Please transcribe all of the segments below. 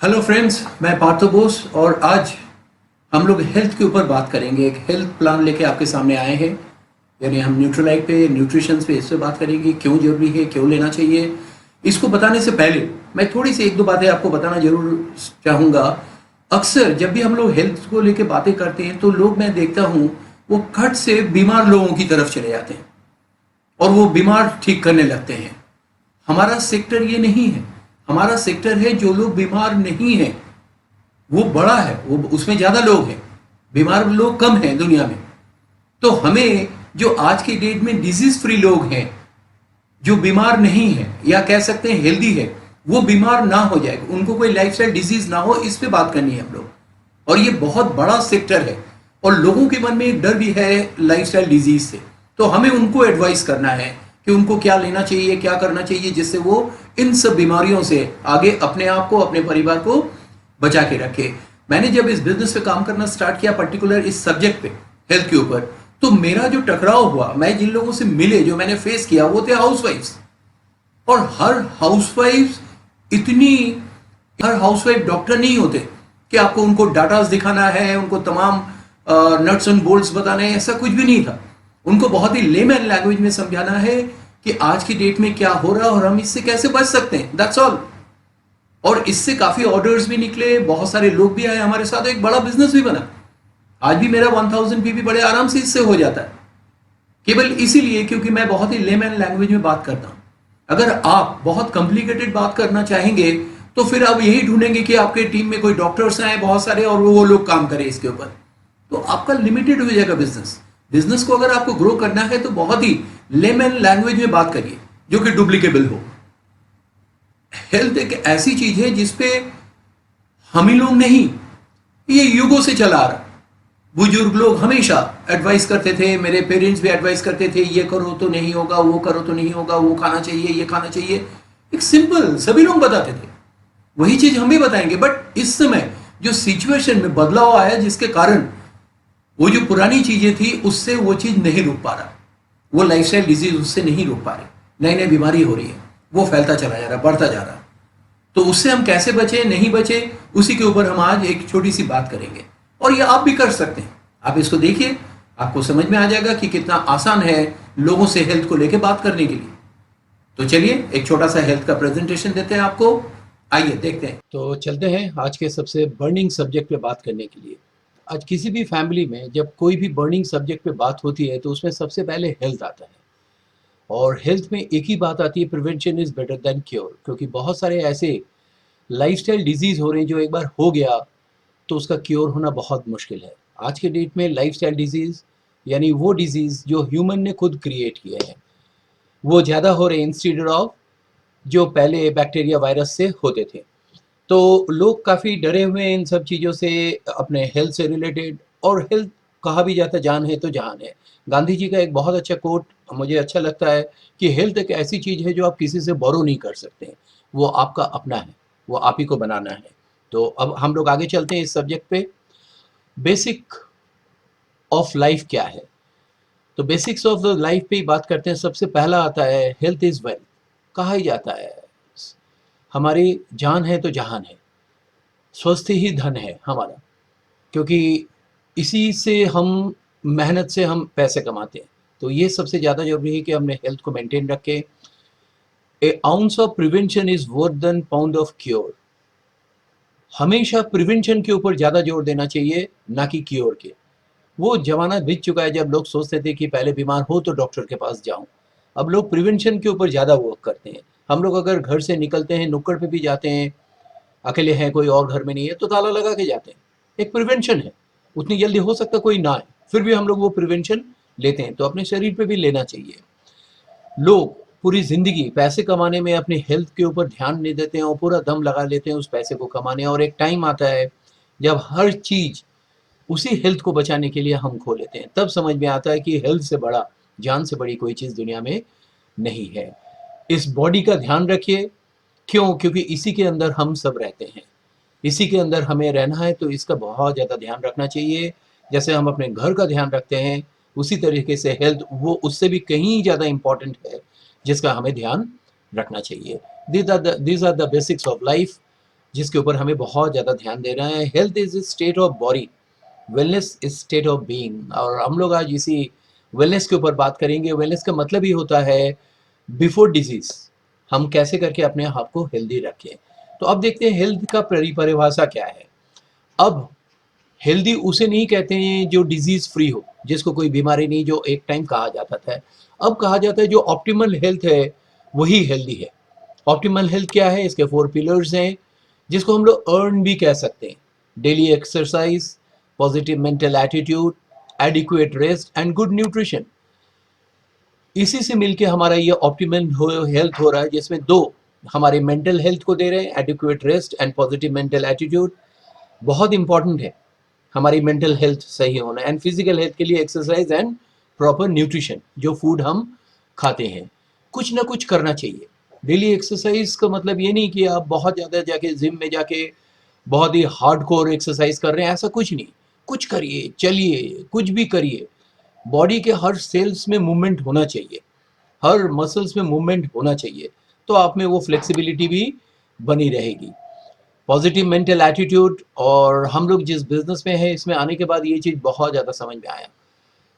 Hello friends, मैं पार्थो बोस और आज हम लोग हेल्थ के ऊपर बात करेंगे। एक हेल्थ प्लान लेके आपके सामने आए हैं। यानी हम न्यूट्रोलाइट पे, न्यूट्रिशन पे, इस पे बात करेंगे, क्यों जरूरी है, क्यों लेना चाहिए। इसको बताने से पहले मैं थोड़ी सी एक दो बातें आपको बताना जरूर चाहूँगा। अक्सर जब भी हम लोग हेल्थ को लेके बातें करते हैं तो लोग, मैं देखता हूँ, वो खट से बीमार लोगों की तरफ चले जाते हैं और वो बीमार ठीक करने लगते हैं। हमारा सेक्टर ये नहीं है। हमारा सेक्टर है जो लोग बीमार नहीं हैं वो बड़ा है, वो उसमें ज्यादा लोग हैं, बीमार लोग कम हैं दुनिया में। तो हमें जो आज की डेट में डिजीज फ्री लोग हैं, जो बीमार नहीं है या कह सकते हैं हेल्दी है, वो बीमार ना हो जाए, उनको कोई लाइफस्टाइल डिजीज ना हो, इस पे बात करनी है हम लोग। और ये बहुत बड़ा सेक्टर है और लोगों के मन में एक डर भी है लाइफस्टाइल डिजीज से। तो हमें उनको एडवाइस करना है कि उनको क्या लेना चाहिए, क्या करना चाहिए, जिससे वो इन सब बीमारियों से आगे अपने आप को, अपने परिवार को बचा के रखे। मैंने जब इस बिजनेस पे काम करना स्टार्ट किया, पर्टिकुलर इस सब्जेक्ट पे, हेल्थ के ऊपर, तो मेरा जो टकराव हुआ, मैं जिन लोगों से मिले, जो मैंने फेस किया, वो थे हाउसवाइफ्स। और इतनी हर हाउसवाइफ डॉक्टर नहीं होते कि आपको उनको डाटास दिखाना है, उनको तमाम नट्स एंड बोल्ट्स बताने हैं, ऐसा कुछ भी नहीं था। उनको बहुत ही लेमैन लैंग्वेज में समझाना है कि आज की डेट में क्या हो रहा है और हम इससे कैसे बच सकते हैं, दैट्स ऑल। और इससे काफी ऑर्डर्स भी निकले, बहुत सारे लोग भी आए हमारे साथ, एक बड़ा बिजनेस भी बना। आज भी मेरा 1000 पीवी बड़े आराम से इससे हो जाता है, केवल इसीलिए क्योंकि मैं बहुत ही लेमैन लैंग्वेज में बात करता हूं। अगर आप बहुत कॉम्प्लिकेटेड बात करना चाहेंगे तो फिर आप यही ढूंढेंगे कि आपके टीम में कोई डॉक्टर्स आए बहुत सारे और वो लोग काम करें इसके ऊपर, तो आपका लिमिटेड हो जाएगा बिजनेस। बिजनेस को अगर आपको ग्रो करना है तो बहुत ही लेमैन लैंग्वेज में बात करिए जो कि डुप्लीकेबल हो। हेल्थ एक ऐसी चीज है जिसपे हम ही लोग नहीं, ये युगों से चला आ रहा। बुजुर्ग लोग हमेशा एडवाइस करते थे, मेरे पेरेंट्स भी एडवाइस करते थे, ये करो तो नहीं होगा, वो करो तो नहीं होगा, वो खाना चाहिए, ये खाना चाहिए। एक सिंपल सभी लोग बताते थे, वही चीज हम भी बताएंगे। बट इस समय जो सिचुएशन में बदलाव आया, जिसके कारण वो जो पुरानी चीजें थी उससे वो चीज नहीं रुक पा रहा, वो लाइफस्टाइल डिजीज उससे नहीं रुक पा रहे, नई नई बीमारी हो रही है, वो फैलता चला जा रहा, बढ़ता जा रहा। तो उससे हम कैसे बचे, नहीं बचे, उसी के ऊपर हम आज एक छोटी सी बात करेंगे। और ये आप भी कर सकते हैं। आप इसको देखिए, आपको समझ में आ जाएगा कि कितना आसान है लोगों से हेल्थ को लेकर बात करने के लिए। तो चलिए एक छोटा सा हेल्थ का प्रेजेंटेशन देते हैं आपको, आइए देखते हैं। तो चलते हैं आज के सबसे बर्निंग सब्जेक्ट पे बात करने के लिए। आज किसी भी फैमिली में जब कोई भी बर्निंग सब्जेक्ट पे बात होती है तो उसमें सबसे पहले हेल्थ आता है। और हेल्थ में एक ही बात आती है, prevention is better than cure. क्योंकि बहुत सारे ऐसे लाइफस्टाइल डिजीज हो रहे हैं जो एक बार हो गया तो उसका क्योर होना बहुत मुश्किल है। आज के डेट में लाइफस्टाइल डिजीज यानी वो डिजीज जो ह्यूमन ने खुद क्रिएट किए हैं, वो ज़्यादा हो रहे हैं इंस्टेड ऑफ जो पहले बैक्टीरिया वायरस से होते थे। तो लोग काफ़ी डरे हुए हैं इन सब चीज़ों से, अपने हेल्थ से रिलेटेड। और हेल्थ, कहा भी जाता है जान है तो जहान है। गांधी जी का एक बहुत अच्छा कोट मुझे अच्छा लगता है कि हेल्थ एक ऐसी चीज़ है जो आप किसी से बोरो नहीं कर सकते, वो आपका अपना है, वो आप ही को बनाना है। तो अब हम लोग आगे चलते हैं इस सब्जेक्ट पे। बेसिक ऑफ लाइफ क्या है, तो बेसिक्स ऑफ द लाइफ पे ही बात करते हैं। सबसे पहला आता है हेल्थ इज़ वेल्थ। कहा ही जाता है हमारी जान है तो जहान है, स्वस्थ ही धन है हमारा। क्योंकि इसी से हम, मेहनत से हम पैसे कमाते हैं। तो ये सबसे ज़्यादा ज़रूरी है कि हमने हेल्थ को मेंटेन रखें। A ounce of prevention is worth then pound of cure. हमेशा प्रिवेंशन के ऊपर ज़्यादा जोर देना चाहिए, ना कि क्योर के। वो ज़माना बीत चुका है जब लोग सोचते थे कि पहले बीमार हो तो डॉक्टर के पास जाऊं। अब लोग प्रिवेंशन के ऊपर ज़्यादा वर्क करते हैं। हम लोग अगर घर से निकलते हैं, नुक्कड़ पे भी जाते हैं, अकेले हैं, कोई और घर में नहीं है, तो ताला लगा के जाते हैं। एक प्रिवेंशन है। उतनी जल्दी हो सकता कोई ना आए, फिर भी हम लोग वो प्रिवेंशन लेते हैं। तो अपने शरीर पे भी लेना चाहिए। लोग पूरी ज़िंदगी पैसे कमाने में अपनी हेल्थ के ऊपर ध्यान नहीं देते हैं और पूरा दम लगा लेते हैं उस पैसे को कमाने। और एक टाइम आता है जब हर चीज़ उसी हेल्थ को बचाने के लिए हम खो लेते हैं। तब समझ में आता है कि हेल्थ से बड़ा, जान से बड़ी कोई चीज़ दुनिया में नहीं है। इस बॉडी का ध्यान रखिए। क्यों? क्योंकि इसी के अंदर हम सब रहते हैं, इसी के अंदर हमें रहना है। तो इसका बहुत ज़्यादा ध्यान रखना चाहिए। जैसे हम अपने घर का ध्यान रखते हैं, उसी तरीके से हेल्थ वो उससे भी कहीं ज़्यादा इम्पॉर्टेंट है, जिसका हमें ध्यान रखना चाहिए। These are the basics of life. जिसके ऊपर हमें बहुत ज़्यादा ध्यान देना है। Health is state of body, wellness is state of being. और हम लोग आज इसी वेलनेस के ऊपर बात करेंगे। वेलनेस का मतलब ही होता है बिफोर डिजीज, हम कैसे करके अपने आप को हेल्दी रखें। तो अब देखते हैं हेल्थ का परिभाषा क्या है। अब हेल्दी उसे नहीं कहते हैं जो डिजीज फ्री हो, जिसको कोई बीमारी नहीं, जो एक टाइम कहा जाता था। अब कहा जाता है जो ऑप्टिमल हेल्थ है वही हेल्दी है। ऑप्टिमल हेल्थ क्या है? इसके 4 पिलर्स हैं, जिसको हम लोग अर्न भी कह सकते हैं। Daily exercise, positive mental attitude, adequate rest and good nutrition. इसी से मिलके हमारा ये ऑप्टिमल हेल्थ हो रहा है, जिसमें 2 हमारे मेंटल हेल्थ को दे रहे हैं, adequate rest and positive mental attitude. बहुत इंपॉर्टेंट है हमारी मेंटल हेल्थ सही होना। एंड फिजिकल हेल्थ के लिए एक्सरसाइज एंड प्रॉपर न्यूट्रिशन, जो फूड हम खाते हैं। कुछ ना कुछ करना चाहिए। डेली एक्सरसाइज का मतलब ये नहीं कि आप बहुत ज़्यादा जाके जिम में जाके बहुत ही हार्डकोर एक्सरसाइज कर रहे हैं, ऐसा कुछ नहीं। कुछ करिए, चलिए, कुछ भी करिए। बॉडी के हर सेल्स में मूवमेंट होना चाहिए, हर मसल्स में मूवमेंट होना चाहिए, तो आप में वो फ्लेक्सिबिलिटी भी बनी रहेगी। पॉजिटिव मेंटल एटीट्यूड, और हम लोग जिस बिजनेस में है इसमें आने के बाद ये चीज़ बहुत ज़्यादा समझ में आया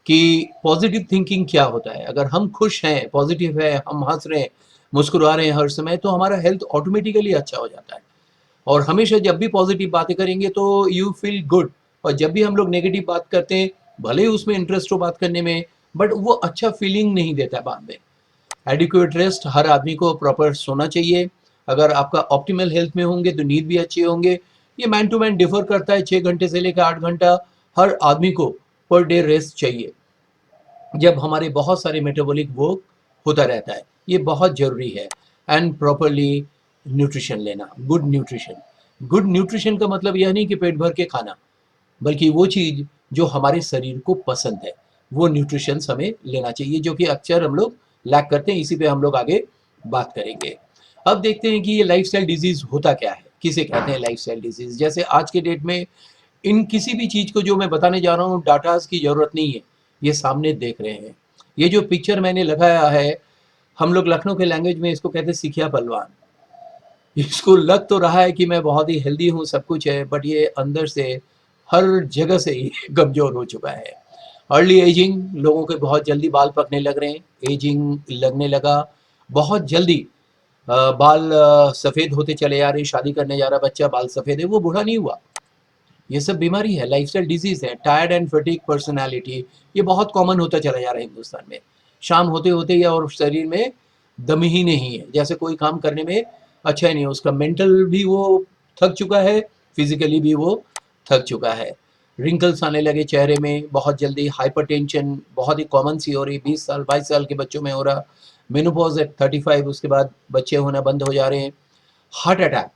कि पॉजिटिव थिंकिंग क्या होता है। अगर हम खुश हैं, पॉजिटिव है, हम हंस रहे हैं, मुस्कुरा रहे हैं हर समय, तो हमारा हेल्थ ऑटोमेटिकली अच्छा हो जाता है। और हमेशा जब भी पॉजिटिव बातें करेंगे तो यू फील गुड। और जब भी हम लोग नेगेटिव बात करते हैं, भले ही उसमें इंटरेस्ट हो बात करने में, बट वो अच्छा फीलिंग नहीं देता बाद में। एडिक्वेट रेस्ट, हर आदमी को प्रॉपर सोना चाहिए। अगर आपका ऑप्टिमल हेल्थ में होंगे तो नींद भी अच्छे होंगे। ये मैन टू मैन डिफर करता है, 6 घंटे से लेकर 8 घंटा हर आदमी को पर डे रेस्ट चाहिए, जब हमारे बहुत सारे मेटाबॉलिक वर्क होता रहता है। ये बहुत ज़रूरी है। एंड प्रॉपरली न्यूट्रिशन लेना, गुड न्यूट्रिशन। गुड न्यूट्रिशन का मतलब यह नहीं कि पेट भर के खाना, बल्कि वो चीज़ जो हमारे शरीर को पसंद है, वो न्यूट्रिशन हमें लेना चाहिए, जो कि अक्सर हम लोग लैक करते हैं। इसी पे हम लोग आगे बात करेंगे। अब देखते हैं कि ये लाइफस्टाइल डिजीज़ होता क्या है, किसे कहते हैं लाइफस्टाइल डिजीज़। जैसे आज के डेट में इन किसी भी चीज़ को जो मैं बताने जा रहा हूँ, डाटाज की ज़रूरत नहीं है, ये सामने देख रहे हैं। ये जो पिक्चर मैंने लगाया है, हम लोग लखनऊ के लैंग्वेज में इसको कहते हैं सिखिया पहलवान। इसको लग तो रहा है कि मैं बहुत ही हेल्दी हूँ, सब कुछ है, बट ये अंदर से हर जगह से ही कमज़ोर हो चुका है। अर्ली एजिंग, लोगों के बहुत जल्दी बाल पकने लग रहे हैं, एजिंग लगने लगा बहुत जल्दी। बाल सफ़ेद होते चले जा रहे, शादी करने जा रहा बच्चा, बाल सफ़ेद है, वो बूढ़ा नहीं हुआ। ये सब बीमारी है, लाइफस्टाइल डिजीज है। टायर्ड एंड फटीग पर्सनालिटी, ये बहुत कॉमन होता चला जा रहा है हिंदुस्तान में। शाम होते होते या और शरीर में दम ही नहीं है, जैसे कोई काम करने में अच्छा ही नहीं है। उसका मेंटल भी वो थक चुका है, फिजिकली भी वो थक चुका है। रिंकल्स आने लगे चेहरे में बहुत जल्दी। हाइपरटेंशन बहुत ही कॉमन सी हो रही, 20 साल 22 साल के बच्चों में हो रहा। मेनोपॉज एट 35, उसके बाद बच्चे होना बंद हो जा रहे हैं। हार्ट अटैक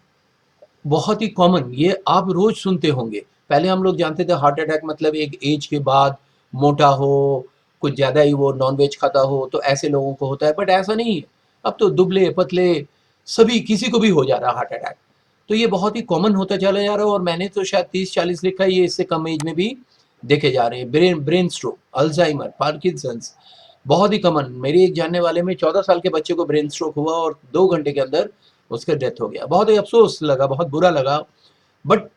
बहुत ही कॉमन, ये आप रोज सुनते होंगे। पहले हम लोग जानते थे हार्ट अटैक मतलब एक एज के बाद, मोटा हो, कुछ ज़्यादा ही वो नॉनवेज खाता हो, तो ऐसे लोगों को होता है, बट ऐसा नहीं है। अब तो दुबले पतले सभी, किसी को भी हो जा रहा हार्ट अटैक। तो ये बहुत ही कॉमन होता चला जा रहा है। और मैंने तो शायद 30-40 लिखा है, ये इससे कम एज में भी देखे जा रहे हैं। ब्रेन स्ट्रोक, अल्जाइमर, पार्किंसंस बहुत ही कॉमन। मेरी एक जानने वाले में 14 साल के बच्चे को ब्रेन स्ट्रोक हुआ और 2 घंटे के अंदर उसका डेथ हो गया। बहुत ही अफसोस लगा, बहुत बुरा लगा। बट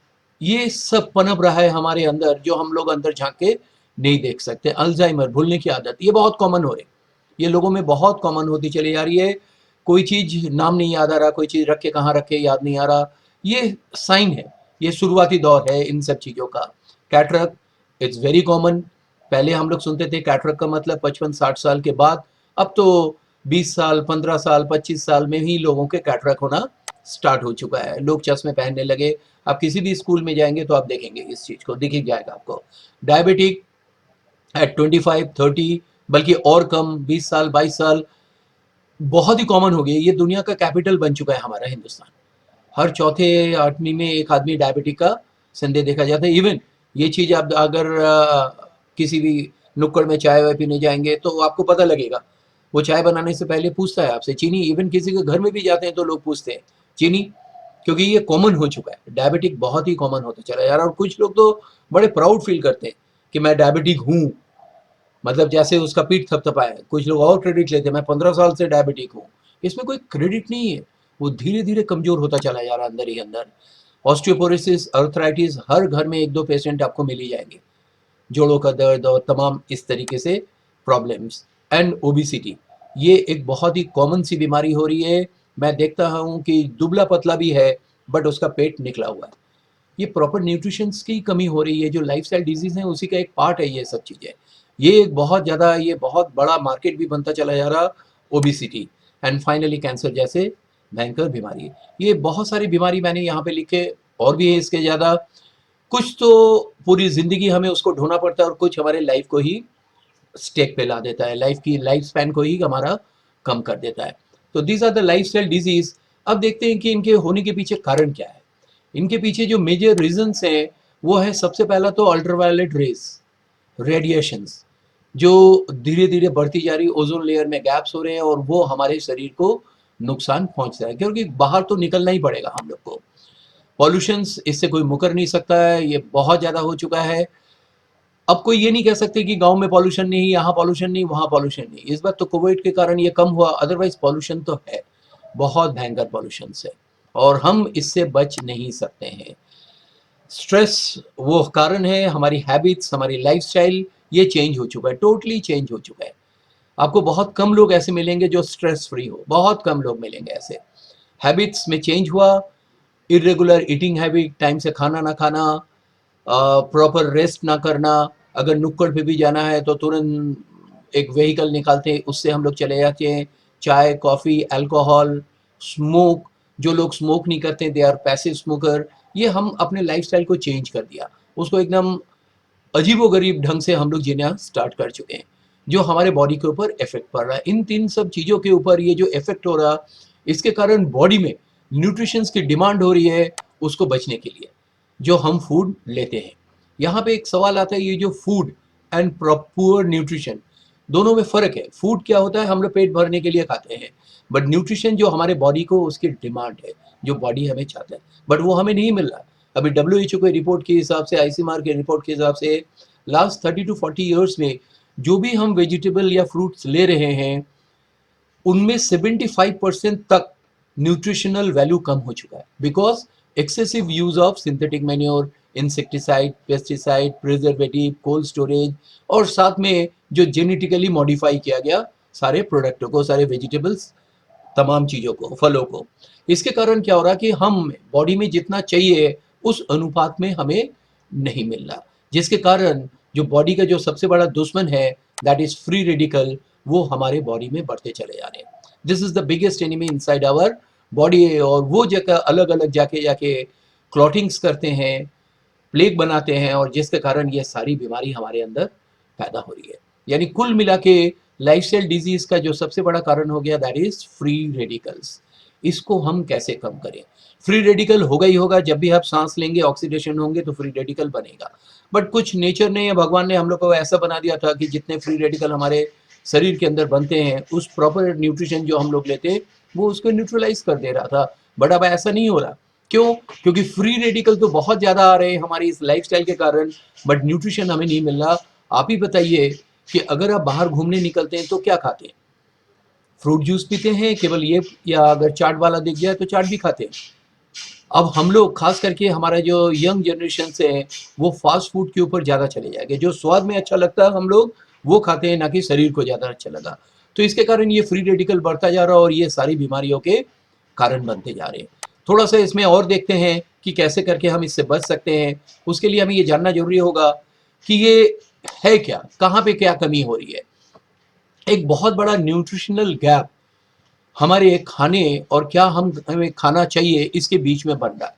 ये सब पनप रहा है हमारे अंदर, जो हम लोग अंदर झांक के नहीं देख सकते। अल्जाइमर, भूलने की आदत, ये बहुत कॉमन हो रही, ये लोगों में बहुत कॉमन होती चली जा रही है। कोई चीज़ नाम नहीं याद आ रहा, कोई चीज़ रख के कहाँ रखे याद नहीं आ रहा। ये साइन है, ये शुरुआती दौर है इन सब चीज़ों का। कैटरक, इट्स वेरी कॉमन। पहले हम लोग सुनते थे कैटरक का मतलब 55-60 साल के बाद, अब तो 20 साल 15 साल 25 साल में ही लोगों के कैटरक होना स्टार्ट हो चुका है। लोग चश्मे पहनने लगे। आप किसी भी स्कूल में जाएंगे तो आप देखेंगे इस चीज़ को, दिख ही जाएगा आपको। डायबिटिक एट 25-30, बल्कि और कम, 20 साल 22 साल, बहुत ही कॉमन हो गई। ये दुनिया का कैपिटल बन चुका है हमारा हिंदुस्तान। हर चौथे आदमी में एक आदमी डायबिटिक का संदेह देखा जाता है। इवन ये चीज़ आप अगर किसी भी नुक्कड़ में चाय वाय पीने जाएंगे तो आपको पता लगेगा, वो चाय बनाने से पहले पूछता है आपसे चीनी। इवन किसी के घर में भी जाते हैं तो लोग पूछते हैं चीनी, क्योंकि ये कॉमन हो चुका है। डायबिटिक बहुत ही कॉमन होता चला जा रहा है। और कुछ लोग तो बड़े प्राउड फील करते हैं कि मैं डायबिटिक हूँ, मतलब जैसे उसका पीठ थपथपाया है। कुछ लोग और क्रेडिट लेते हैं, मैं 15 साल से डायबिटिक हूँ। इसमें कोई क्रेडिट नहीं है, वो धीरे धीरे कमजोर होता चला जा रहा है अंदर ही अंदर। ऑस्टियोपोरोसिस, अर्थराइटिस, हर घर में एक दो पेशेंट आपको मिल ही जाएंगे, जोड़ों का दर्द और तमाम इस तरीके से प्रॉब्लम्स। एंड ओबिसिटी, ये एक बहुत ही कॉमन सी बीमारी हो रही है। मैं देखता हूँ कि दुबला पतला भी है बट उसका पेट निकला हुआ है। ये प्रॉपर न्यूट्रिशंस की कमी हो रही है, जो लाइफस्टाइल डिजीज है उसी का एक पार्ट है ये सब चीज़ें। ये एक बहुत ज़्यादा, ये बहुत बड़ा मार्केट भी बनता चला जा रहा, ओबिसिटी। एंड फाइनली कैंसर जैसे भयंकर बीमारी। ये बहुत सारी बीमारी मैंने यहाँ पे लिखे, और भी है इसके ज़्यादा। कुछ तो पूरी ज़िंदगी हमें उसको ढूंढना पड़ता है और कुछ हमारे लाइफ को ही स्टेक पे ला देता है, लाइफ की लाइफ स्पैन को ही हमारा कम कर देता है। तो these are the lifestyle disease. अब देखते हैं कि इनके होने के पीछे कारण क्या है। इनके पीछे जो मेजर रीजंस हैं वो है, सबसे पहला तो अल्ट्रावायलेट रेज, रेडिएशंस, जो धीरे धीरे बढ़ती जा रही, ओजोन लेयर में गैप्स हो रहे हैं और वो हमारे शरीर को नुकसान पहुंच रहा है, क्योंकि बाहर तो निकलना ही पड़ेगा हम लोग को। पॉल्यूशंस, इससे कोई मुकर नहीं सकता है, ये बहुत ज़्यादा हो चुका है। अब कोई ये नहीं कह सकते कि गांव में पॉल्यूशन नहीं, यहाँ पॉल्यूशन नहीं, वहाँ पॉल्यूशन नहीं। इस बार तो कोविड के कारण ये कम हुआ, अदरवाइज पॉल्यूशन तो है, बहुत भयंकर पॉल्यूशन है और हम इससे बच नहीं सकते हैं। स्ट्रेस वो कारण है, हमारी हैबिट्स, हमारी लाइफस्टाइल, ये चेंज हो चुका है, टोटली चेंज हो चुका है। आपको बहुत कम लोग ऐसे मिलेंगे जो स्ट्रेस फ्री हो, बहुत कम लोग मिलेंगे ऐसे। हैबिट्स में चेंज हुआ, इरेगुलर ईटिंग हैबिट, टाइम से खाना ना खाना, प्रॉपर रेस्ट ना करना, अगर नुक्कड़ पे भी जाना है तो तुरंत एक व्हीकल निकालते हैं, उससे हम लोग चले जाते हैं। चाय, कॉफ़ी, अल्कोहल, स्मोक, जो लोग स्मोक नहीं करते दे आर पैसिव स्मोकर। ये हम अपने लाइफस्टाइल को चेंज कर दिया, उसको एकदम अजीबोगरीब ढंग से हम लोग जीना स्टार्ट कर चुके हैं, जो हमारे बॉडी के ऊपर इफेक्ट पड़ रहा है। इन तीन सब चीज़ों के ऊपर ये जो इफेक्ट हो रहा, इसके कारण बॉडी में न्यूट्रिशंस की डिमांड हो रही है उसको बचने के लिए, जो हम फूड लेते हैं। यहाँ पे एक सवाल आता है, ये जो फूड एंड पुअर न्यूट्रिशन, दोनों में फ़र्क है। फूड क्या होता है, हम लोग पेट भरने के लिए खाते हैं, बट न्यूट्रिशन जो हमारे बॉडी को उसकी डिमांड है, जो बॉडी हमें चाहता है, बट वो हमें नहीं मिल रहा। अभी WHO के रिपोर्ट के हिसाब से, ICMR के रिपोर्ट के हिसाब से, लास्ट 30 to 40 ईयर्स में जो भी हम वेजिटेबल या फ्रूट्स ले रहे हैं उनमें 75% तक न्यूट्रिशनल वैल्यू कम हो चुका है, because excessive use of synthetic manure, insecticide, pesticide, preservative, cold storage, और साथ में जो जेनेटिकली मॉडिफाई किया गया सारे प्रोडक्टों को, सारे वेजिटेबल्स, तमाम चीज़ों को, फलों को। इसके कारण क्या हो रहा है कि हम बॉडी में जितना चाहिए उस अनुपात में हमें नहीं मिल रहा, जिसके कारण जो बॉडी का जो सबसे बड़ा दुश्मन है, दैट इज फ्री रेडिकल, वो हमारे बॉडी में बढ़ते चले जा रहे हैं। This is the biggest enemy inside our body. और वो जगह अलग अलग जाके जाके क्लॉटिंग्स करते हैं, प्लेग बनाते हैं, और जिसके कारण ये सारी बीमारी हमारे अंदर पैदा हो रही है। यानी कुल मिला के लाइफस्टाइल डिजीज का जो सबसे बड़ा कारण हो गया, दैट इज फ्री रेडिकल्स। इसको हम कैसे कम करें? फ्री रेडिकल होगा ही होगा, जब भी आप सांस लेंगे ऑक्सीडेशन होंगे तो फ्री रेडिकल बनेगा। बट कुछ नेचर ने या भगवान ने हम लोग को ऐसा बना दिया था कि जितने फ्री रेडिकल हमारे शरीर के अंदर बनते हैं, उस प्रॉपर न्यूट्रिशन जो हम लोग लेते हैं वो उसको न्यूट्रलाइज कर दे रहा था। बट अब ऐसा नहीं हो रहा। क्यों? क्योंकि फ्री रेडिकल तो बहुत ज़्यादा आ रहे हैं हमारी इस लाइफस्टाइल के कारण, बट न्यूट्रिशन हमें नहीं मिल रहा। आप ही बताइए कि अगर आप बाहर घूमने निकलते हैं तो क्या खाते हैं? फ्रूट जूस पीते हैं केवल ये, या अगर चाट वाला दिख जाए तो चाट भी खाते हैं। अब हम लोग खास करके हमारा जो यंग जनरेशन से है वो फास्ट फूड के ऊपर ज़्यादा चले जाएंगे, जो स्वाद में अच्छा लगता है हम लोग वो खाते हैं, ना कि शरीर को ज़्यादा अच्छा लगा। तो इसके कारण ये फ्री रेडिकल बढ़ता जा रहा है और ये सारी बीमारियों के कारण बनते जा रहे हैं। थोड़ा सा इसमें और देखते हैं कि कैसे करके हम इससे बच सकते हैं। उसके लिए हमें ये जानना जरूरी होगा कि ये है क्या, कहाँ पे क्या कमी हो रही है। एक बहुत बड़ा न्यूट्रिशनल गैप हमारे खाने और क्या हमें खाना चाहिए इसके बीच में बन रहा है।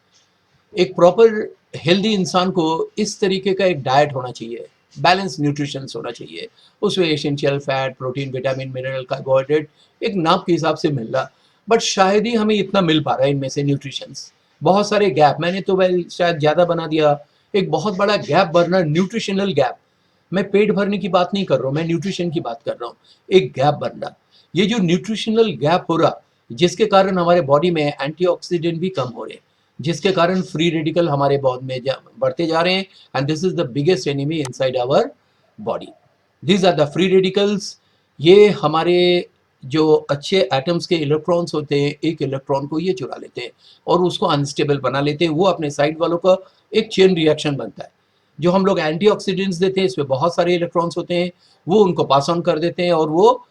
एक प्रॉपर हेल्दी इंसान को इस तरीके का एक डाइट होना चाहिए, बैलेंस न्यूट्रिशन होना चाहिए। उसमें essential fat, protein, vitamin, mineral, carbohydrate एक नाप के हिसाब से मिल रहा, बट शायद ही हमें इतना मिल पा रहा है इनमें से न्यूट्रिशंस। बहुत सारे गैप, मैंने तो वेल शायद ज़्यादा बना दिया। एक बहुत बड़ा गैप भरना, न्यूट्रिशनल गैप। मैं पेट भरने की बात नहीं कर रहा हूँ, मैं न्यूट्रिशन की बात कर रहा हूँ। एक गैप बनना, ये जो न्यूट्रिशनल गैप हो रहा, जिसके कारण हमारे बॉडी में एंटीऑक्सीडेंट भी कम हो रहे हैं, जिसके कारण फ्री रेडिकल हमारे बॉडी में बढ़ते जा रहे हैं। And this is the biggest enemy inside our body. These are the free radicals. ये हमारे जो अच्छे एटम्स के इलेक्ट्रॉन्स होते हैं, एक इलेक्ट्रॉन को ये चुरा लेते हैं और उसको अनस्टेबल बना लेते हैं। वो अपने साइड वालों का एक चेन रिएक्शन बनता है। जो हम लोग एंटीऑक्सीडेंट्स देते हैं, इसमें बहुत सारे इलेक्ट्रॉन्स होते हैं, वो उनको पास ऑन कर देते हैं और वो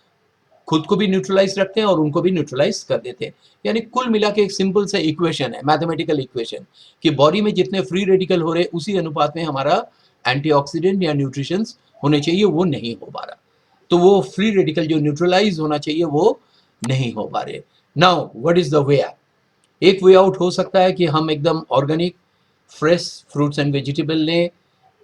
खुद को भी न्यूट्रलाइज रखते हैं और उनको भी न्यूट्रलाइज कर देते हैं। यानी कुल मिला के एक सिंपल सा इक्वेशन है, मैथमेटिकल इक्वेशन, कि बॉडी में जितने फ्री रेडिकल हो रहे उसी अनुपात में हमारा एंटीऑक्सीडेंट या न्यूट्रिशंस होने चाहिए, वो नहीं हो पा रहा। तो वो फ्री रेडिकल जो न्यूट्रलाइज होना चाहिए वो नहीं हो पा रहे। Now what is the way out? एक वे आउट हो सकता है कि हम एकदम organic fresh fruits and vegetable लें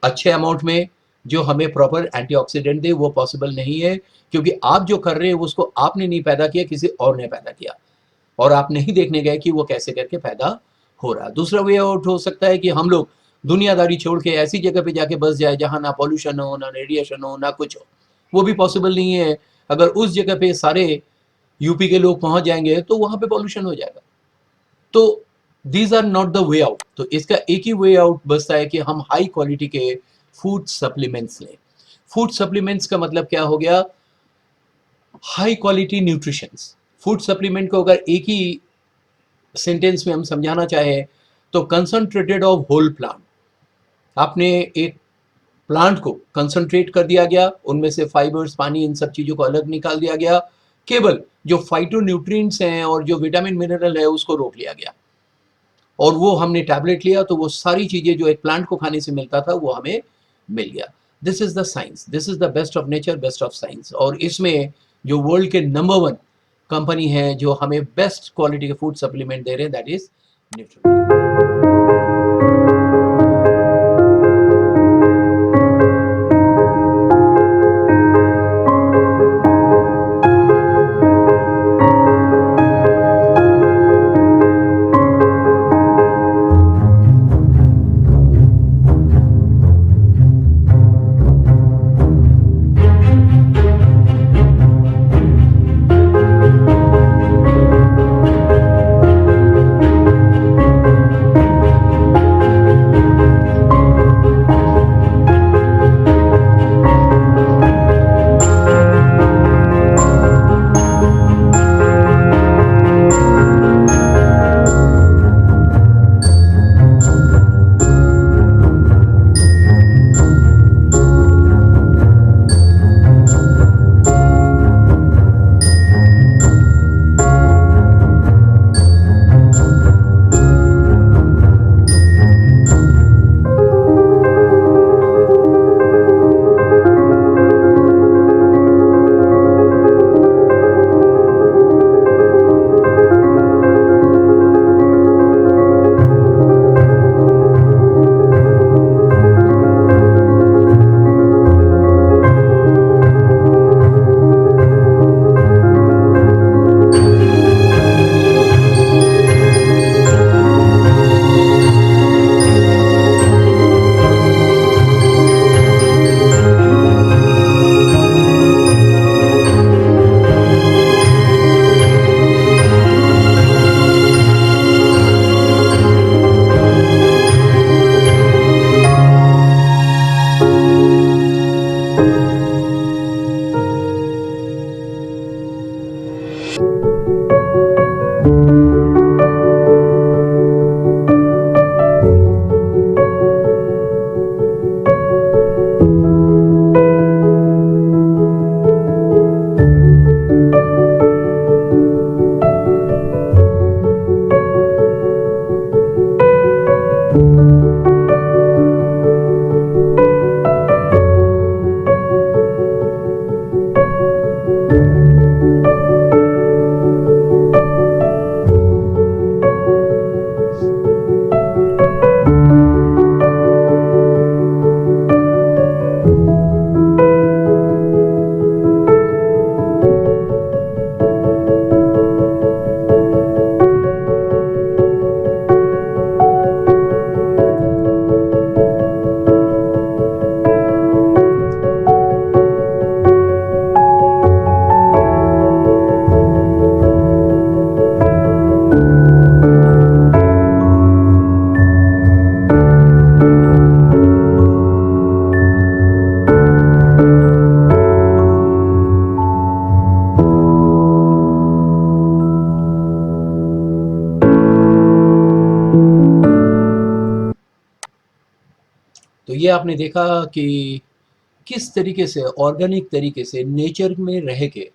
अच्छे अमाउंट में, जो हमें प्रॉपर एंटीऑक्सीडेंट दे। वो पॉसिबल नहीं है, क्योंकि आप जो कर रहे हैं उसको आपने नहीं पैदा किया, किसी और ने पैदा किया, और आप नहीं देखने गए कि वो कैसे करके पैदा हो रहा। दूसरा वे आउट हो सकता है कि हम लोग दुनियादारी छोड़ के ऐसी जगह पे जाके बस जाए जहां ना पॉल्यूशन हो, ना रेडिएशन हो, ना कुछ हो। वो भी पॉसिबल नहीं है। अगर उस जगह पे सारे यूपी के लोग पहुंच जाएंगे तो वहां पे पॉल्यूशन हो जाएगा। तो these are not the way out. तो इसका एक ही वे आउट बचता है कि हम हाई क्वालिटी के फूड सप्लीमेंट्स लें। फूड सप्लीमेंट्स का मतलब क्या हो गया? High quality nutritions. Food supplement को अगर एक ही सेंटेंस में हम समझाना चाहें तो कंसंट्रेटेड ऑफ होल प्लांट। आपने एक प्लांट को कंसंट्रेट कर दिया गया, उनमें से फाइबर्स, पानी, इन सब चीजों को अलग निकाल दिया गया, केवल जो फाइटोन्यूट्रिएंट्स हैं और जो विटामिन मिनरल है उसको रोक लिया गया, और वो हमने टैबलेट लिया तो वो सारी चीजें जो एक प्लांट को खाने से मिलता था वो हमें मिल गया। This is the science, this is the best of nature, best of science. और इसमें जो वर्ल्ड के नंबर 1 कंपनी है जो हमें बेस्ट क्वालिटी के फूड सप्लीमेंट दे रहे हैं, दैट इज न्यूट्रिशन। तो ये आपने देखा कि किस तरीके से ऑर्गेनिक तरीके से नेचर में रह के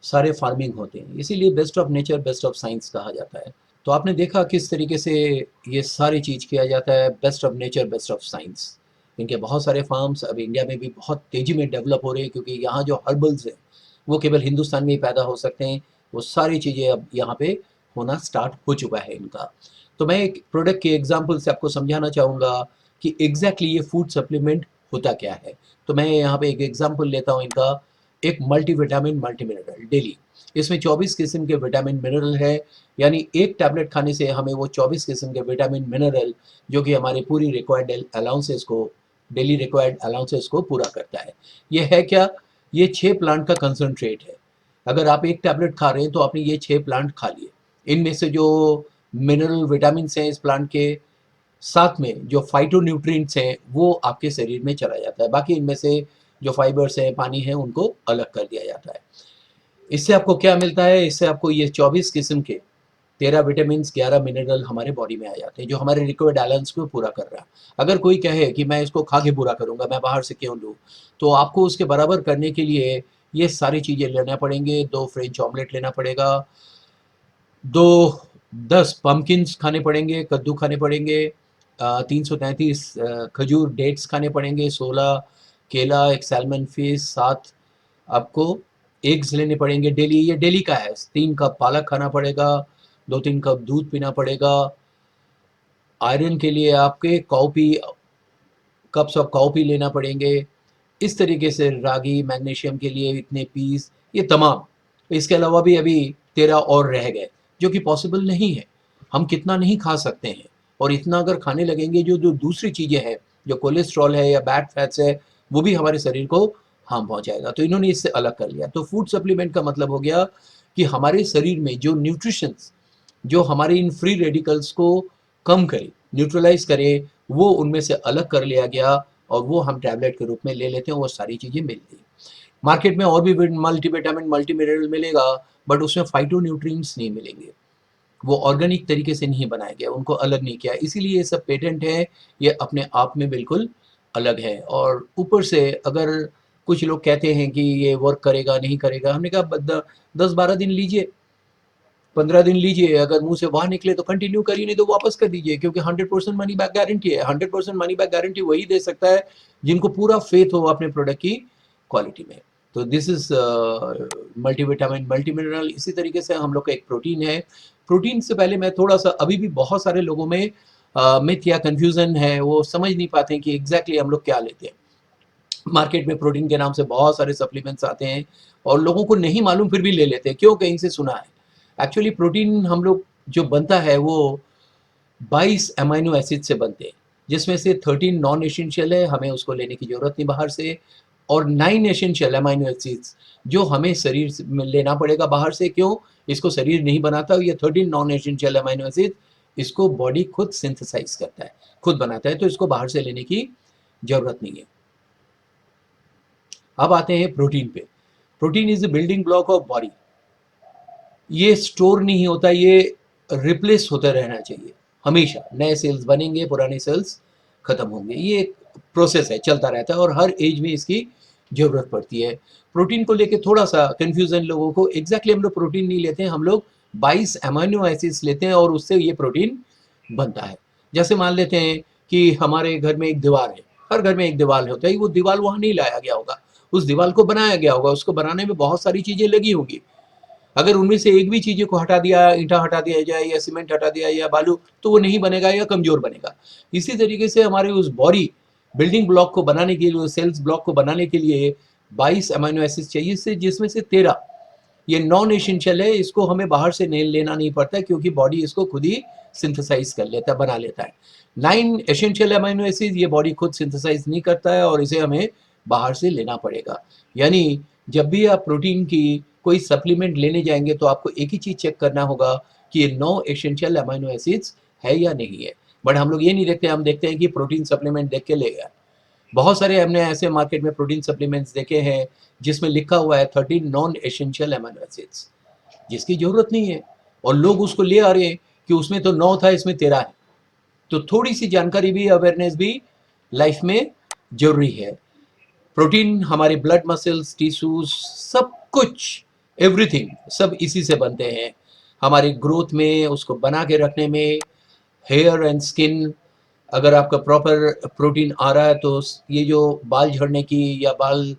सारे फार्मिंग होते हैं, इसीलिए best of nature best of science कहा जाता है। तो आपने देखा किस तरीके से ये सारी चीज़ किया जाता है, best of nature best of science. इनके बहुत सारे फार्म्स अब इंडिया में भी बहुत तेज़ी में डेवलप हो रहे हैं, क्योंकि यहाँ जो हर्बल्स हैं वो केवल हिंदुस्तान में ही पैदा हो सकते हैं। वो सारी चीज़ें अब यहाँ पे होना स्टार्ट हो चुका है इनका। तो मैं एक प्रोडक्ट के एग्जाम्पल से आपको समझाना चाहूँगा कि एग्जैक्टली ये फूड सप्लीमेंट होता क्या है। तो मैं यहाँ पे एक एग्जाम्पल लेता हूँ इनका, एक मल्टीविटामिन मल्टी मिनरल डेली। इसमें 24 किस्म के विटामिन मिनरल है, यानी एक टैबलेट खाने से हमें वो 24 किस्म के विटामिन मिनरल जो कि हमारी पूरी रिक्वायर्ड अलाउंसेस को, डेली रिक्वायर्ड अलाउंसेस को पूरा करता है। ये है क्या? ये 6 प्लांट का कंसंट्रेट है। अगर आप एक टैबलेट खा रहे हैं तो आपने ये 6 प्लांट खा लिए। इनमें से जो मिनरल विटामिन हैं इस प्लांट के, साथ में जो फाइटोन्यूट्रिएंट्स हैं वो आपके शरीर में चला जाता है। बाकी इनमें से जो फाइबर्स हैं, पानी है, उनको अलग कर दिया जाता है। इससे आपको क्या मिलता है? इससे आपको ये 24 किस्म के 13 विटामिन 11 मिनरल हमारे बॉडी में आ जाते हैं, जो हमारे रिक्वायर्ड बैलेंस को पूरा कर रहा है। अगर कोई कहे कि मैं इसको खा के पूरा करूंगा, मैं बाहर से क्यों लूँ, तो आपको उसके बराबर करने के लिए ये सारी चीज़ें लेना पड़ेंगे। 2 फ्रेंच ऑमलेट लेना पड़ेगा, 10 पम्पकिन्स खाने पड़ेंगे, कद्दू खाने पड़ेंगे, 333 खजूर डेट्स खाने पड़ेंगे, 16 केला, एक सैल्मन फिश, 7 आपको एग्स लेने पड़ेंगे डेली। ये डेली का है। 3 कप पालक खाना पड़ेगा, 2-3 कप दूध पीना पड़ेगा। आयरन के लिए आपके कॉफ़ी, कप्स ऑफ कॉफ़ी लेना पड़ेंगे। इस तरीके से रागी, मैग्नीशियम के लिए इतने पीस, ये तमाम। इसके अलावा भी अभी 13 और रह गए, जो कि पॉसिबल नहीं है। हम कितना नहीं खा सकते हैं, और इतना अगर खाने लगेंगे जो जो दूसरी चीज़ें हैं, जो कोलेस्ट्रॉल है या बैड फैट्स है, वो भी हमारे शरीर को हार्म पहुंचाएगा। तो इन्होंने इससे अलग कर लिया। तो फूड सप्लीमेंट का मतलब हो गया कि हमारे शरीर में जो न्यूट्रिशंस, जो हमारे इन फ्री रेडिकल्स को कम करे, न्यूट्रलाइज करे, वो उनमें से अलग कर लिया गया, और वो हम टैबलेट के रूप में ले लेते हैं। वो सारी चीज़ें मिलती हैं। मार्केट में और भी मल्टीविटामिन मल्टी मिनरल मिलेगा, बट उसमें फाइटो न्यूट्रिएंट्स नहीं मिलेंगे। वो ऑर्गेनिक तरीके से नहीं बनाया गया, उनको अलग नहीं किया, इसीलिए ये सब पेटेंट है। ये अपने आप में बिल्कुल अलग है। और ऊपर से अगर कुछ लोग कहते हैं कि ये वर्क करेगा नहीं करेगा, हमने कहा 10-12 दिन लीजिए, 15 दिन लीजिए, अगर मुंह से वाह निकले तो कंटिन्यू करिए, नहीं तो वापस कर दीजिए, क्योंकि 100% मनी बैक गारंटी है। 100% मनी बैक गारंटी वही दे सकता है जिनको पूरा फेथ हो अपने प्रोडक्ट की क्वालिटी में। तो this is multivitamin multi mineral. इसी तरीके से हम लोग का एक प्रोटीन है। प्रोटीन से पहले मैं थोड़ा सा, अभी भी बहुत सारे लोगों में मिथ या कंफ्यूजन है, वो समझ नहीं पाते हैं कि एग्जैक्टली हम लोग क्या लेते हैं। मार्केट में प्रोटीन के नाम से बहुत सारे सप्लीमेंट्स आते हैं, और लोगों को नहीं मालूम फिर भी ले लेते हैं, क्यों? कहीं से सुना है। एक्चुअली प्रोटीन हम लोग जो बनता है वो 22 अमाइनो एसिड से बनते हैं, जिसमें से 13 नॉन एसेंशियल है, हमें उसको लेने की जरूरत नहीं बाहर से, और 9 एसेंशियल अमाइनो एसिड्स जो हमें शरीर में लेना पड़ेगा बाहर से। क्यों? इसको शरीर नहीं बनाता। ये 13 नॉन एसेंशियल अमाइनो एसिड इसको बॉडी खुद सिंथेसाइज करता है, खुद बनाता है, तो इसको बाहर से लेने की जरूरत नहीं है। अब आते हैं प्रोटीन पे। Protein is the building block of body. ये स्टोर नहीं होता, ये रिप्लेस होता रहना चाहिए हमेशा। नए सेल्स बनेंगे, पुराने सेल्स खत्म होंगे, ये एक प्रोसेस है, चलता रहता है, और हर एज में इसकी जरूरत पड़ती है। प्रोटीन को लेके थोड़ा सा कंफ्यूजन लोगों को, एग्जैक्टली हम लोग प्रोटीन नहीं लेते हैं, हम लोग 22 अमाइनो एसिड्स लेते हैं, और उससे ये प्रोटीन बनता है। जैसे मान लेते हैं कि हमारे घर में एक दीवार है, हर घर में एक दीवार होता है, वो दीवार वहां नहीं लाया गया होगा, उस दीवार को बनाया गया होगा। उसको बनाने में बहुत सारी चीजें लगी होंगी। अगर उनमें से एक भी चीज़ को हटा दिया, ईंटा हटा दिया जाए, या सीमेंट हटा दिया, या बालू, तो वो नहीं बनेगा या कमज़ोर बनेगा। इसी तरीके से हमारे उस बॉडी बिल्डिंग ब्लॉक को बनाने के लिए, सेल्स ब्लॉक को बनाने के लिए 22 अमाइनो एसिड चाहिए, जिसमें से 13 ये नॉन एसेंशियल है। इसको हमें बाहर से लेना नहीं पड़ता, क्योंकि बॉडी इसको खुद ही सिंथेसाइज कर लेता है, बना लेता है। 9 एसेंशियल अमाइनो एसिड ये बॉडी खुद सिंथेसाइज नहीं करता है, और इसे हमें बाहर से लेना पड़ेगा। यानी जब भी आप प्रोटीन की कोई सप्लीमेंट लेने जाएंगे, तो आपको एक ही चीज चेक करना होगा कि ये 9 एसेंशियल अमाइनो एसिड्स है या नहीं है। बट हम लोग ये नहीं देखते, हम देखते हैं कि प्रोटीन सप्लीमेंट देख के ले गया। बहुत सारे हमने ऐसे मार्केट में प्रोटीन सप्लीमेंट्स देखे हैं जिसमें लिखा हुआ है 13 नॉन एसेंशियल अमाइनो एसिड्स, जिसकी जरूरत नहीं है, और लोग उसको ले आ रहे हैं कि उसमें तो 9 था, इसमें 13 है। तो थोड़ी सी जानकारी भी, अवेयरनेस भी लाइफ में जरूरी है। प्रोटीन हमारे ब्लड मसल्स टिश्यूज सब कुछ, एवरीथिंग सब इसी से बनते हैं। हमारी ग्रोथ में, उसको बना के रखने में, हेयर एंड स्किन, अगर आपका प्रॉपर प्रोटीन आ रहा है तो ये जो बाल झड़ने की या बाल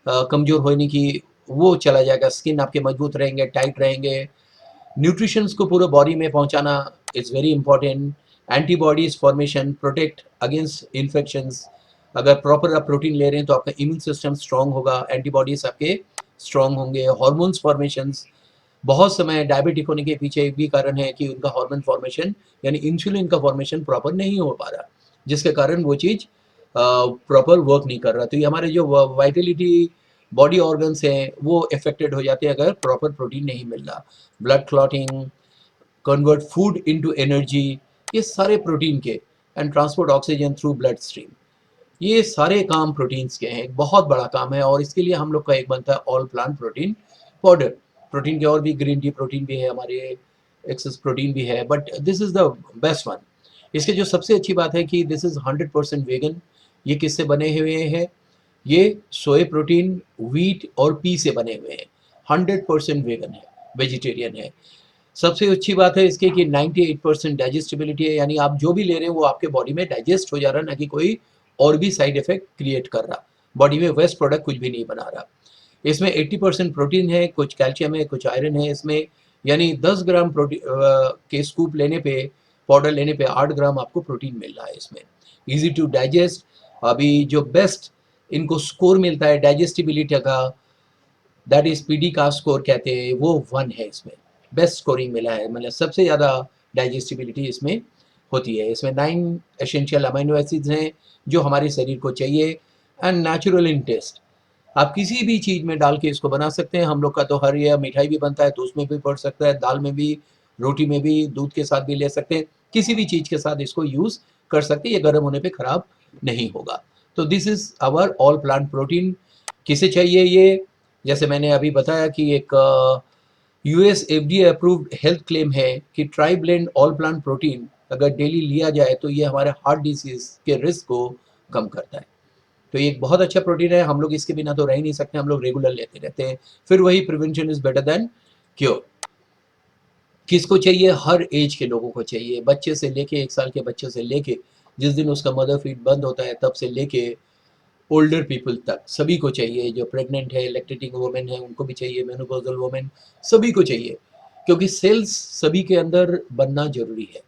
कमज़ोर होने की वो चला जाएगा, स्किन आपके मजबूत रहेंगे, टाइट रहेंगे। न्यूट्रिशंस को पूरे बॉडी में पहुंचाना is very important. Antibodies formation, protect against infections. अगर प्रॉपर आप प्रोटीन ले रहे हैं तो आपका इम्यून सिस्टम स्ट्रांग होगा, एंटीबॉडीज आपके स्ट्रांग होंगे। हॉर्मोन्स फॉर्मेशंस, बहुत समय डायबिटिक होने के पीछे एक भी कारण है कि उनका हार्मोन फॉर्मेशन यानी इंसुलिन का फॉर्मेशन प्रॉपर नहीं हो पा रहा, जिसके कारण वो चीज़ प्रॉपर वर्क नहीं कर रहा। तो ये हमारे जो वाइटलिटी बॉडी ऑर्गन्स हैं वो अफेक्टेड हो जाते हैं अगर प्रॉपर प्रोटीन नहीं मिल रहा। Blood clotting, convert food into energy, ये सारे प्रोटीन के, and transport oxygen through blood stream, ये सारे काम प्रोटीन्स के हैं। एक बहुत बड़ा काम है और इसके लिए हम लोग का एक बनता है all plant protein powder. Protein के और भी ग्रीन टी प्रोटीन भी है, हमारे एक्सेस प्रोटीन भी है, but this is the best one. इसके जो सबसे अच्छी बात है कि दिस इज़ 100% वेगन। ये किससे बने हुए हैं? ये सोए प्रोटीन, व्हीट और पी से बने हुए हैं। 100% वेगन है, वेजिटेरियन है। सबसे अच्छी बात है इसके कि 98% डाइजेस्टिबिलिटी है, यानी आप जो भी ले रहे हैं वो आपके बॉडी में डाइजेस्ट हो जा रहा है, ना कि कोई और भी साइड इफेक्ट क्रिएट कर रहा, बॉडी में वेस्ट प्रोडक्ट कुछ भी नहीं बना रहा। इसमें 80% प्रोटीन है, कुछ कैल्शियम है, कुछ आयरन है इसमें, यानी 10 ग्राम प्रोटीन के स्कूप लेने पे, पाउडर लेने पे 8 ग्राम आपको प्रोटीन मिल रहा है इसमें। Easy to digest. अभी जो बेस्ट इनको स्कोर मिलता है डाइजेस्टिबिलिटी का, दैट इज पीडी का स्कोर कहते हैं, वो 1 है इसमें। बेस्ट स्कोरिंग मिला है, मतलब सबसे ज़्यादा डाइजेस्टिबिलिटी इसमें होती है। इसमें 9 एसेंशियल अमीनो एसिड्स हैं जो हमारे शरीर को चाहिए, एंड नेचुरल इन टेस्ट। आप किसी भी चीज़ में डाल के इसको बना सकते हैं। हम लोग का तो हर ये मिठाई भी बनता है तो उसमें भी पड़ सकता है, दाल में भी, रोटी में भी, दूध के साथ भी ले सकते हैं, किसी भी चीज़ के साथ इसको यूज़ कर सकते हैं। ये गर्म होने पे ख़राब नहीं होगा। तो this is our all plant protein. किसे चाहिए ये? जैसे मैंने अभी बताया कि एक US FDA approved health claim है कि tri blend all plant protein अगर डेली लिया जाए तो ये हमारे हार्ट डिसीज़ के रिस्क को कम करता है। तो ये एक बहुत अच्छा प्रोटीन है, हम लोग इसके बिना तो रह ही नहीं सकते, हम लोग रेगुलर लेते रहते हैं। फिर वही prevention is better than cure. किसको चाहिए? हर एज के लोगों को चाहिए, बच्चे से लेके 1 साल के बच्चे से लेके जिस दिन उसका मदर फीड बंद होता है तब से लेके ओल्डर पीपल तक सभी को चाहिए। जो प्रेग्नेंट है, लैक्टेटिंग वुमेन है, उनको भी चाहिए, मेनोपॉजल वुमेन, सभी को चाहिए, क्योंकि सेल्स सभी के अंदर बनना जरूरी है।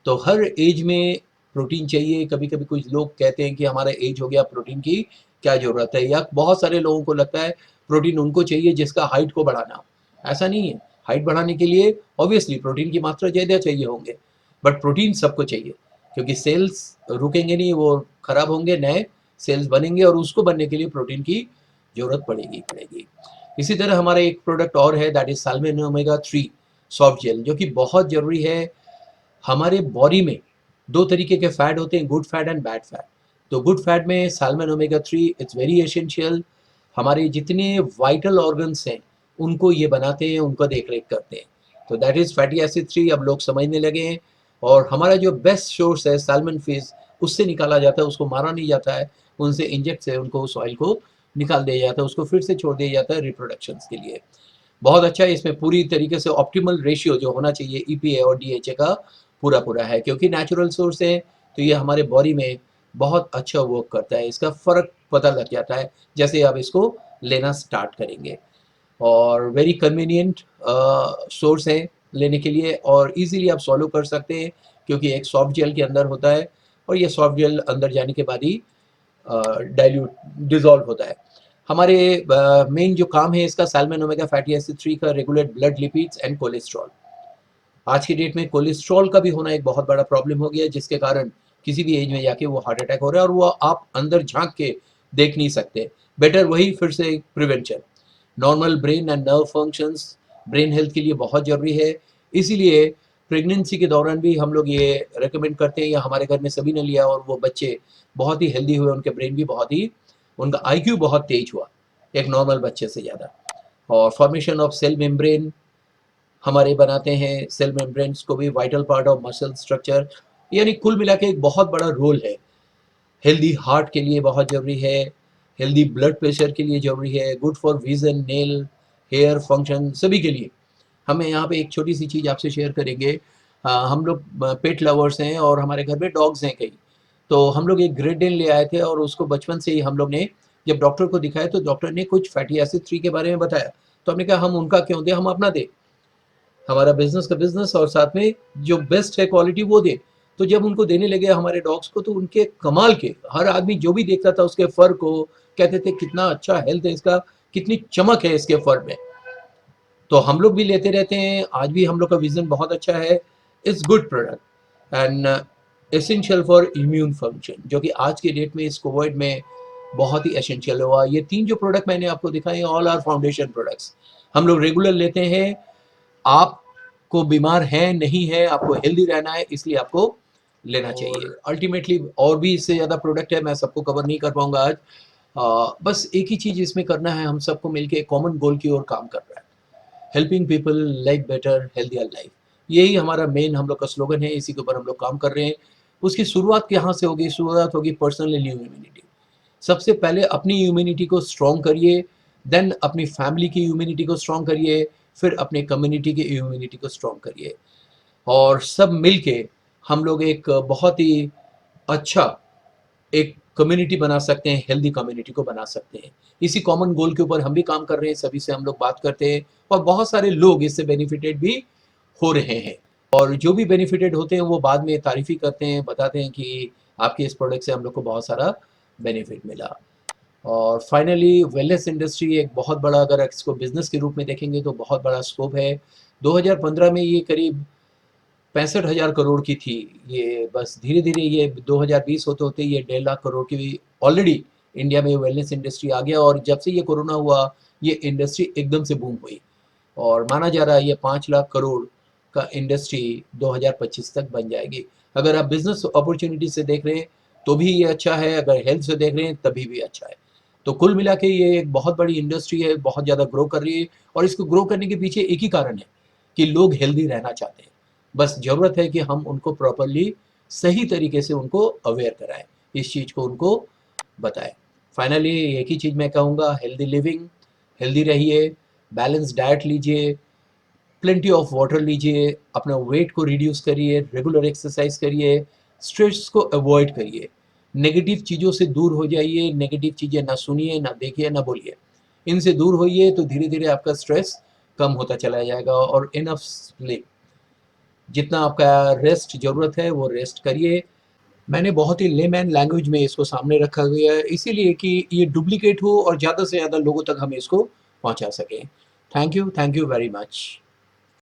तो हर एज में प्रोटीन चाहिए। कभी कभी कुछ लोग कहते हैं कि हमारा एज हो गया, प्रोटीन की क्या ज़रूरत है, या बहुत सारे लोगों को लगता है प्रोटीन उनको चाहिए जिसका हाइट को बढ़ाना। ऐसा नहीं है। हाइट बढ़ाने के लिए ऑब्वियसली प्रोटीन की मात्रा ज़्यादा चाहिए होंगे, बट प्रोटीन सबको चाहिए, क्योंकि सेल्स रुकेंगे नहीं, वो खराब होंगे, नए सेल्स बनेंगे और उसको बनने के लिए प्रोटीन की ज़रूरत पड़ेगी। इसी तरह हमारा एक प्रोडक्ट और है, that is salmon omega 3 soft gel, जो कि बहुत ज़रूरी है। हमारे बॉडी में 2 तरीके के फैट होते हैं, good fat and bad fat. तो गुड फैट में salmon omega 3 it's very essential. हमारे जितने वाइटल ऑर्गन्स हैं उनको ये बनाते हैं, उनका देख रेख करते हैं। तो दैट इज़ फैटी एसिड 3, अब लोग समझने लगे हैं। और हमारा जो बेस्ट सोर्स है साल्मन फिश, उससे निकाला जाता है, उसको मारा नहीं जाता है, उनसे इंजेक्ट से उनको उस ऑयल को निकाल दिया जाता है, उसको फिर से छोड़ दिया जाता है रिप्रोडक्शन के लिए। बहुत अच्छा है। इसमें पूरी तरीके से ऑप्टिमल रेशियो जो होना चाहिए ईपीए और डीएचए का पूरा पूरा है, क्योंकि नेचुरल सोर्स है तो ये हमारे बॉडी में बहुत अच्छा वर्क करता है। इसका फ़र्क पता लग जाता है जैसे आप इसको लेना स्टार्ट करेंगे। और वेरी कन्वीनियंट सोर्स है लेने के लिए, और इजीली आप सॉल्व कर सकते हैं, क्योंकि एक सॉफ्ट जेल के अंदर होता है और ये सॉफ्ट जेल अंदर जाने के बाद ही डाइल्यूट डिजॉल्व होता है। हमारे मेन जो काम है इसका, साल्मन ओमेगा फैटी एसिड 3 का regulate blood lipids and cholesterol. आज की डेट में कोलेस्ट्रॉल का भी होना एक बहुत बड़ा प्रॉब्लम हो गया, जिसके कारण किसी भी एज में जाके वो हार्ट अटैक हो रहा है, और वो आप अंदर झांक के देख नहीं सकते। बेटर वही फिर से prevention. Normal brain and nerve functions brain health के लिए बहुत ज़रूरी है। इसीलिए प्रेगनेंसी के दौरान भी हम लोग ये रेकमेंड करते हैं, या हमारे घर में सभी ने लिया और वो बच्चे बहुत ही हेल्दी हुए, उनके ब्रेन भी बहुत ही, उनका आईक्यू बहुत तेज हुआ एक नॉर्मल बच्चे से ज़्यादा। और फॉर्मेशन ऑफ सेल मेम्ब्रेन हमारे बनाते हैं, सेल मेम्ब्रेन्स को भी vital part of muscle structure, यानी कुल मिला के एक बहुत बड़ा रोल है हेल्दी हार्ट के लिए बहुत ज़रूरी है, हेल्दी ब्लड प्रेशर के लिए ज़रूरी है, good for vision, nail, hair function, सभी के लिए। हमें यहाँ पे एक छोटी सी चीज़ आपसे शेयर करेंगे। हम लोग पेट लवर्स हैं और हमारे घर में डॉग्स हैं कई। तो हम लोग एक ग्रेट डेन ले आए थे और उसको बचपन से ही हम लोग ने जब डॉक्टर को दिखाया तो डॉक्टर ने कुछ फैटी एसिड 3 के बारे में बताया। तो हमने कहा हम उनका क्यों दें, हम अपना दें। हमारा बिज़नेस का बिज़नेस और साथ में जो बेस्ट है क्वालिटी वो दें। तो जब उनको देने लगे हमारे डॉग्स को तो उनके कमाल के, हर आदमी जो भी देखता था उसके फर को कहते थे कितना अच्छा हेल्थ है इसका, कितनी चमक है इसके फर में। तो हम लोग भी लेते रहते हैं, आज भी हम लोग का विज़न बहुत अच्छा है। It's good product and essential for immune function, जो कि आज के डेट में इस कोविड में बहुत ही एसेंशियल हुआ। ये 3 जो प्रोडक्ट मैंने आपको दिखाए ऑल आर फाउंडेशन प्रोडक्ट्स। हम लोग रेगुलर लेते हैं। आपको बीमार है नहीं है, आपको हेल्दी रहना है, इसलिए आपको लेना चाहिए। अल्टीमेटली और भी इससे ज़्यादा प्रोडक्ट है, मैं सबको कवर नहीं कर पाऊँगा आज। बस एक ही चीज़ इसमें करना है, हम सबको मिलके कॉमन गोल की ओर काम कर रहा है। Helping people like better healthier life, यही हमारा मेन हम लोग का स्लोगन है। इसी के ऊपर हम लोग काम कर रहे हैं। उसकी शुरुआत कहाँ से होगी? शुरुआत होगी पर्सनल इम्यूनिटी। सबसे पहले अपनी इम्यूनिटी को स्ट्रॉन्ग करिए, देन अपनी फैमिली की इम्यूनिटी को स्ट्रॉन्ग करिए, फिर अपने कम्युनिटी की इम्यूनिटी को स्ट्रॉन्ग करिए और सब मिलके हम लोग एक बहुत ही अच्छा एक कम्युनिटी बना सकते हैं, हेल्दी कम्युनिटी को बना सकते हैं। इसी कॉमन गोल के ऊपर हम भी काम कर रहे हैं, सभी से हम लोग बात करते हैं और बहुत सारे लोग इससे बेनिफिटेड भी हो रहे हैं। और जो भी बेनिफिटेड होते हैं वो बाद में तारीफ ही करते हैं, बताते हैं कि आपके इस प्रोडक्ट से हम लोग को बहुत सारा बेनिफिट मिला। और फाइनली वेलनेस इंडस्ट्री एक बहुत बड़ा, अगर इसको बिजनेस के रूप में देखेंगे तो बहुत बड़ा स्कोप है। 2015 में ये करीब 65,000 करोड़ की थी। ये बस धीरे-धीरे ये 2020 होते-होते ये 1.5 लाख करोड़ की ऑलरेडी इंडिया में वेलनेस इंडस्ट्री आ गया और जब से ये कोरोना हुआ, ये इंडस्ट्री एकदम से बूम हुई और माना जा रहा है ये 5 लाख करोड़ का इंडस्ट्री 2025 तक बन जाएगी। अगर आप बिज़नेस अपॉर्च्युनिटी से देख रहे हैं, तो भी ये अच्छा है, अगर हेल्थ से देख रहे हैं, तभी भी अच्छा है। तो कुल मिला के ये एक बहुत बड़ी इंडस्ट्री है, बहुत ज़्यादा ग्रो कर रही है और इसको ग्रो करने के पीछे एक ही कारण है कि लोग हेल्दी रहना चाहते हैं। बस ज़रूरत है कि हम उनको प्रॉपर्ली सही तरीके से उनको अवेयर कराएँ, इस चीज़ को उनको बताएँ। फाइनली एक ही चीज़ मैं कहूँगा, हेल्दी लिविंग, हेल्दी रहिए, बैलेंस डाइट लीजिए, प्लेंटी ऑफ वाटर लीजिए, अपना वेट को रिड्यूस करिए, रेगुलर एक्सरसाइज करिए, स्ट्रेस को अवॉइड करिए, नेगेटिव चीज़ों से दूर हो जाइए, नेगेटिव चीज़ें ना सुनिए, ना देखिए, ना बोलिए। इनसे दूर होइए तो धीरे-धीरे आपका स्ट्रेस कम होता चला जाएगा और इनफ स्लीप, जितना आपका रेस्ट ज़रूरत है वो रेस्ट करिए। मैंने बहुत ही लेमैन लैंग्वेज में इसको सामने रखा गया है, इसीलिए कि ये डुप्लीकेट हो और ज़्यादा से ज़्यादा लोगों तक हम इसको पहुँचा सकें। Thank you very much.